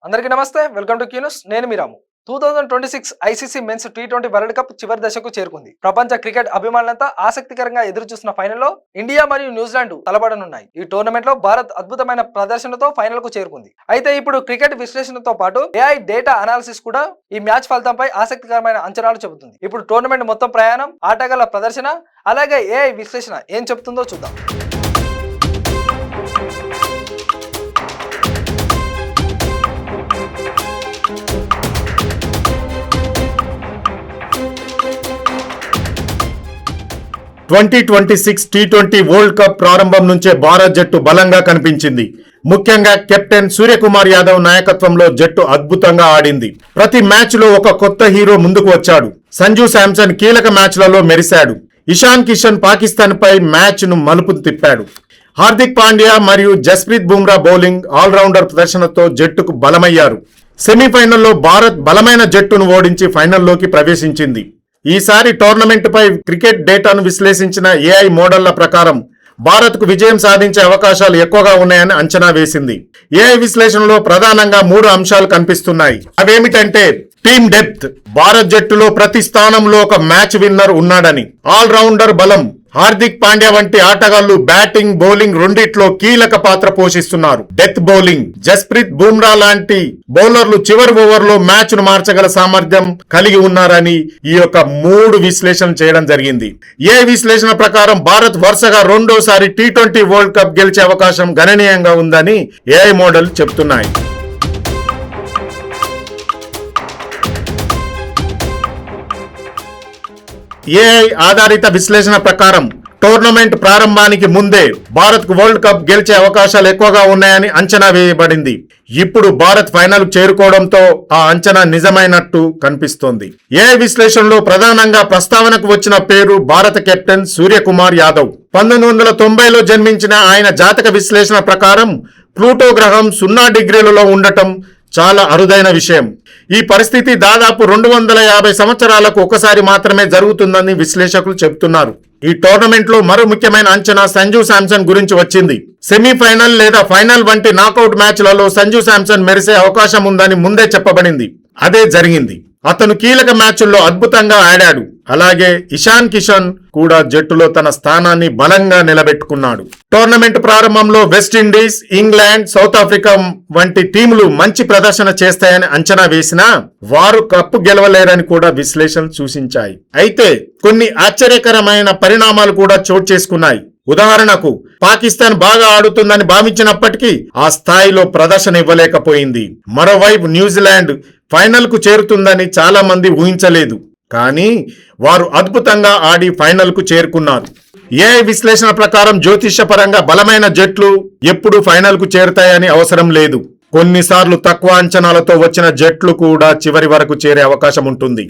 అందరికీ నమస్తే, welcome to Q News. నేను మీ రాము. 2026 ఐసీసీ మెన్స్ టీ20 వరల్డ్ కప్ చివరి దశకు చేరుకుంది. ప్రపంచ క్రికెట్ అభిమానులంతా ఆసక్తికరంగా ఎదురుచూస్తున్న ఫైనల్లో ఇండియా మరియు న్యూజిలాండ్ తలపడనున్నాయి. ఈ టోర్నమెంట్ లో భారత్ అద్భుతమైన ప్రదర్శనతో ఫైనల్ కు చేరుకుంది. అయితే ఇప్పుడు క్రికెట్ విశ్లేషణతో పాటు ఏఐ డేటా అనాలిసిస్ కూడా ఈ మ్యాచ్ ఫలితంపై ఆసక్తికరమైన అంచనాలు చెబుతుంది. ఇప్పుడు టోర్నమెంట్ మొత్తం ప్రయాణం, ఆటగాళ్ల ప్రదర్శన, అలాగే ఏఐ విశ్లేషణ ఏం చెబుతుందో చూద్దాం. 2026 టీ20 వరల్డ్ కప్ ప్రారంభం నుంచే భారత్ జట్టు బలంగా కనిపించింది. ముఖ్యంగా కెప్టెన్ సూర్యకుమార్ యాదవ్ నాయకత్వంలో జట్టు అద్భుతంగా ఆడింది. ప్రతి మ్యాచ్ లో ఒక కొత్త హీరో ముందుకు వచ్చాడు. సంజు శాంసన్ కీలక మ్యాచ్లలో మెరిశాడు. ఇషాన్ కిషన్ పాకిస్తాన్ పై మ్యాచ్ ను మలుపు తిప్పాడు. హార్దిక్ పాండ్యా మరియు జస్ప్రీత్ బుమ్రా బౌలింగ్ ఆల్రౌండర్ ప్రదర్శనతో జట్టుకు బలమయ్యారు. సెమీఫైనల్లో భారత్ బలమైన జట్టును ఓడించి ఫైనల్లోకి ప్రవేశించింది. ఈసారి టోర్నమెంట్ పై క్రికెట్ డేటాను విశ్లేషించిన ఏఐ మోడళ్ల ప్రకారం భారత్కు విజయం సాధించే అవకాశాలు ఎక్కువగా ఉన్నాయని అంచనా వేసింది. ఏఐ విశ్లేషణలో ప్రధానంగా 3 అంశాలు కనిపిస్తున్నాయి. అవేమిటంటే టీమ్ డెప్త్, భారత్ జట్టులో ప్రతి స్థానంలో ఒక మ్యాచ్ విన్నర్ ఉన్నాడని. ఆల్రౌండర్ బలం, హార్దిక్ పాండ్యా వంటి ఆటగాళ్లు బ్యాటింగ్, బౌలింగ్ రెండిట్లో కీలక పాత్ర పోషిస్తున్నారు. డెత్ బౌలింగ్, జస్ప్రీత్ బుమ్రా లాంటి బౌలర్లు చివరి ఓవర్లో మ్యాచ్ ను మార్చగల సామర్థ్యం కలిగి ఉన్నారని ఈ యొక్క 3 విశ్లేషణ చేయడం జరిగింది. ఏ విశ్లేషణ ప్రకారం భారత్ వరుసగా రెండోసారి టీ20 వరల్డ్ కప్ గెలిచే అవకాశం గణనీయంగా ఉందని ఏఐ మోడల్ చెప్తున్నాయి. ఏఐ ఆధారిత విశ్లేషణ ప్రకారం టోర్నమెంట్ ప్రారంభానికి ముందే భారత్ కు వరల్డ్ కప్ గెలిచే అవకాశాలు ఎక్కువగా ఉన్నాయని అంచనా వేయబడింది. ఇప్పుడు భారత్ ఫైనల్ చేరుకోవడంతో ఆ అంచనా నిజమైనట్టు కనిపిస్తోంది. ఏఐ విశ్లేషణలో ప్రధానంగా ప్రస్తావనకు వచ్చిన పేరు భారత కెప్టెన్ సూర్యకుమార్ యాదవ్. 1990లో జన్మించిన ఆయన జాతక విశ్లేషణ ప్రకారం ప్లూటో గ్రహం 0 డిగ్రీలలో ఉండటం చాలా అరుదైన విషయం. ఈ పరిస్థితి దాదాపు 250 సంవత్సరాలకు ఒకసారి మాత్రమే జరుగుతుందని విశ్లేషకులు చెబుతున్నారు. ఈ టోర్నమెంట్ లో మరో ముఖ్యమైన అంచనా సంజు శాంసన్ గురించి వచ్చింది. సెమీఫైనల్ లేదా ఫైనల్ వంటి నాకౌట్ మ్యాచ్లలో సంజు శాంసన్ మెరిసే అవకాశం ఉందని ముందే చెప్పబడింది. అదే జరిగింది. అతను కీలక మ్యాచ్ల్లో అద్భుతంగా ఆడాడు. అలాగే ఇషాన్ కిషన్ కూడా జట్టులో తన స్థానాన్ని బలంగా నిలబెట్టుకున్నాడు. టోర్నమెంట్ ప్రారంభంలో వెస్టిండీస్, ఇంగ్లాండ్, సౌత్ ఆఫ్రికా వంటి టీములు మంచి ప్రదర్శన చేస్తాయని అంచనా వేసినా వారు కప్పు గెలవలేరని కూడా విశ్లేషణలు సూచించాయి. అయితే కొన్ని ఆశ్చర్యకరమైన పరిణామాలు కూడా చోటు చేసుకున్నాయి. ఉదాహరణకు పాకిస్తాన్ బాగా ఆడుతుందని భావించినప్పటికీ ఆ స్థాయిలో ప్రదర్శన ఇవ్వలేకపోయింది. మరోవైపు న్యూజిలాండ్ ఫైనల్ కు చేరుతుందని చాలా మంది ఊహించలేదు. కానీ వారు అద్భుతంగా ఆడి ఫైనల్ కు చేరుకున్నారు. ఏఐ విశ్లేషణ ప్రకారం జ్యోతిష్యపరంగా బలమైన జట్లు ఎప్పుడు ఫైనల్ కు చేరుతాయని అవసరం లేదు. కొన్నిసార్లు తక్కువ అంచనాలతో వచ్చిన జట్లు కూడా చివరి వరకు చేరే అవకాశం ఉంటుంది.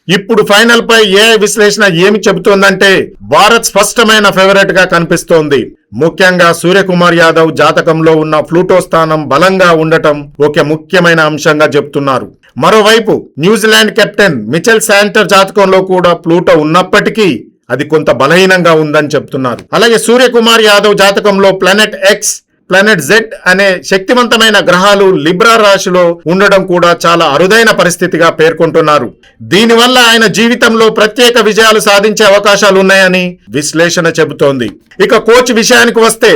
ఇప్పుడు ఫైనల్ పై ఏఐ విశ్లేషణ ఏమి చెబుతోందంటే భారత్ స్పష్టమైన ఫేవరెట్ గా కనిపిస్తోంది. ముఖ్యంగా సూర్యకుమార్ యాదవ్ జాతకంలో ఉన్న ప్లూటో స్థానం బలంగా ఉండటం ఒక ముఖ్యమైన అంశంగా చెబుతున్నారు. మరోవైపు న్యూజిలాండ్ కెప్టెన్ మిచెల్ శాంటర్ జాతకంలో కూడా ప్లూటో ఉన్నప్పటికీ అది కొంత బలహీనంగా ఉందని చెప్తున్నారు. అలాగే సూర్యకుమార్ యాదవ్ జాతకంలో ప్లానెట్ ఎక్స్, ప్లానెట్ జెడ్ అనే శక్తివంతమైన గ్రహాలు లిబ్రా రాశిలో ఉండడం కూడా చాలా అరుదైన పరిస్థితిగా పేర్కొంటున్నారు. దీనివల్ల ఆయన జీవితంలో ప్రత్యేక విజయాలు సాధించే అవకాశాలు ఉన్నాయని విశ్లేషణ చెబుతోంది. ఇక కోచ్ విషయానికి వస్తే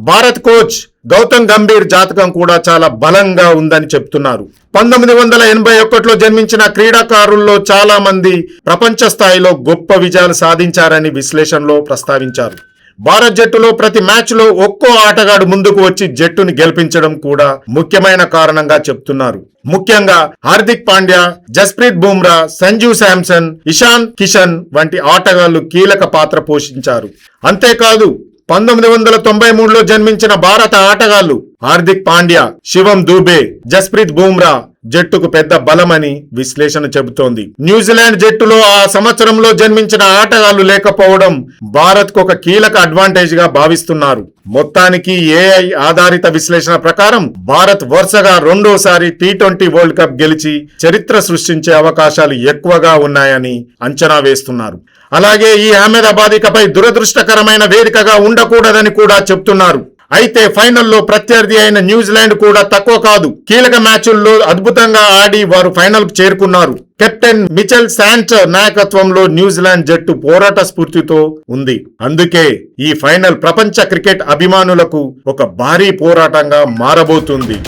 భారత్ కోచ్ గౌతమ్ గంభీర్ జాతకం కూడా చాలా బలంగా ఉందని చెప్తున్నారు. 1981లో జన్మించిన క్రీడాకారుల్లో చాలా మంది ప్రపంచ స్థాయిలో గొప్ప విజయాలు సాధించారని విశ్లేషణలో ప్రస్తావించారు. భారత్ జట్టులో ప్రతి మ్యాచ్ లో ఒక్కో ఆటగాడు ముందుకు వచ్చి జట్టుని గెలిపించడం కూడా ముఖ్యమైన కారణంగా చెప్తున్నారు. ముఖ్యంగా హార్దిక్ పాండ్యా, జస్ప్రీత్ బుమ్రా, సంజు శాంసన్, ఇషాన్ కిషన్ వంటి ఆటగాళ్లు కీలక పాత్ర పోషించారు. అంతేకాదు 1993లో జన్మించిన భారత ఆటగాళ్లు హార్దిక్ పాండ్యా, శివం దూబే, జస్ప్రీత్ బుమ్రా జట్టుకు పెద్ద బలమని విశ్లేషణ చెబుతోంది. న్యూజిలాండ్ జట్టులో ఆ సంవత్సరంలో జన్మించిన ఆటగాళ్లు లేకపోవడం భారత్ కు ఒక కీలక అడ్వాంటేజ్ గా భావిస్తున్నారు. మొత్తానికి ఏఐ ఆధారిత విశ్లేషణ ప్రకారం భారత్ వరుసగా రెండోసారి టీ20 వరల్డ్ కప్ గెలిచి చరిత్ర సృష్టించే అవకాశాలు ఎక్కువగా ఉన్నాయని అంచనా వేస్తున్నారు. అలాగే ఈ అహ్మదాబాద్ ఇకపై దురదృష్టకరమైన వేదికగా ఉండకూడదని కూడా చెప్తున్నారు. అయితే ఫైనల్లో ప్రత్యర్థి అయిన న్యూజిలాండ్ కూడా తక్కువ కాదు. కీలక మ్యాచుల్లో అద్భుతంగా ఆడి వారు ఫైనల్ కు చేరుకున్నారు. కెప్టెన్ మిచెల్ శాంటర్ నాయకత్వంలో న్యూజిలాండ్ జట్టు పోరాట స్ఫూర్తితో ఉంది. అందుకే ఈ ఫైనల్ ప్రపంచ క్రికెట్ అభిమానులకు ఒక భారీ పోరాటంగా మారబోతుంది.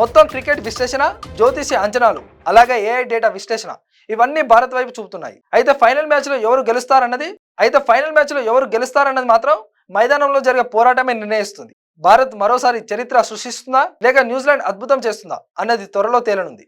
మొత్తం క్రికెట్ విశ్లేషణ, జ్యోతిషి అంచనాలు, అలాగే ఏఐ డేటా విశ్లేషణ ఇవన్నీ భారత్ వైపు చూపుతున్నాయి. అయితే ఫైనల్ మ్యాచ్ లో ఎవరు గెలుస్తారన్నది మాత్రం మైదానంలో జరిగే పోరాటమే నిర్ణయిస్తుంది. భారత్ మరోసారి చరిత్ర సృష్టిస్తుందా లేక న్యూజిలాండ్ అద్భుతం చేస్తుందా అన్నది త్వరలో తేలనుంది.